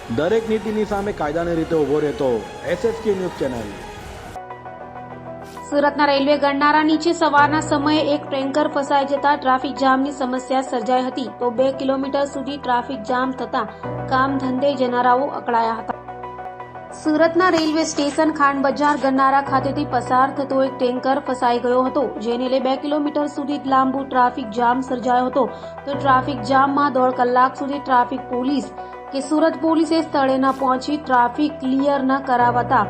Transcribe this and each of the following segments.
દરેક નીતિની સામે કાયદાની રીતે ઊભો રહેતો SSK ન્યૂઝ ચેનલ। સુરતના રેલવે ગણનારા નીચે સવારના સમયે એક ટેન્કર ફસાઈ જતા ટ્રાફિક જામની સમસ્યા સર્જાઈ હતી તો 2 કિલોમીટર સુધી ટ્રાફિક જામ થતા કામ ધંધે જનારાઓ અકળાયા હતા। સુરતના રેલવે સ્ટેશન ખાંડ બજાર ગણનારા ખાતેથી પસાર થતો એક ટેન્કર ફસાઈ ગયો હતો, જેને લઈ 2 કિલોમીટર સુધી લાંબુ ટ્રાફિક જામ સર્જાયો હતો તો ટ્રાફિક જામમાં 1.5 કલાક સુધી ટ્રાફિક પોલીસ કે સુરત પોલીસે સ્થળે ન પહોંચી ટ્રાફિક ક્લિયર ન કરાવતા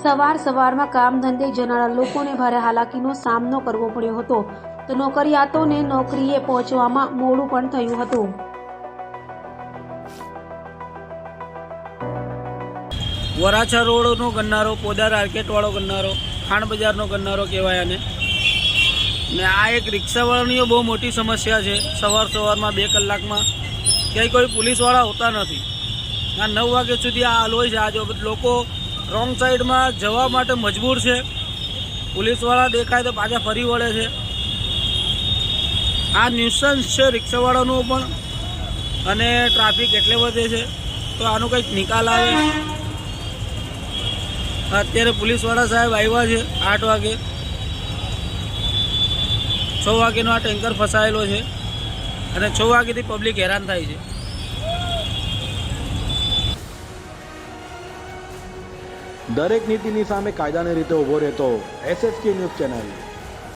સવારમાં કામ ધંધે જનારા લોકોને ભારે હાલાકીનો સામનો કરવો પડ્યો હતો તો નોકરિયાતોને નોકરીએ પહોંચવામાં મોડું પણ થયું હતું। વરાછા રોડનો ગન્નારો, પોદાર માર્કેટવાળો ગન્નારો, ખાંડ બજારનો ગન્નારો કહેવાય આને। ને આ એક રિક્ષાવાળાની બહુ મોટી સમસ્યા છે। સવારમાં 2 કલાકમાં ક્યાંય કોઈ પોલીસવાળા હોતા નથી। આ 9 વાગ્યા સુધી આ હાલ હોય છે। આ જો લોકો રોંગ સાઈડમાં જવા માટે મજબૂર છે, પોલીસવાળા દેખાય તો પાછા ફરી વળે છે। આ ન્યુસન્સ છે રિક્ષાવાળાનું પણ, અને ટ્રાફિક એટલે વધે છે તો આનો કંઈક નિકાલ આવે। અત્યારે પોલીસવાળા સાહેબ આવ્યા છે 8 વાગે, 6 વાગ્યાનો આ ટેન્કર ફસાયેલો છે અને 6 વાગ્યાથી પબ્લિક હેરાન થાય છે। દરેક નીતિની સામે કાયદાની રીતે ઊભો રહેતો SSK ન્યૂઝ ચેનલ।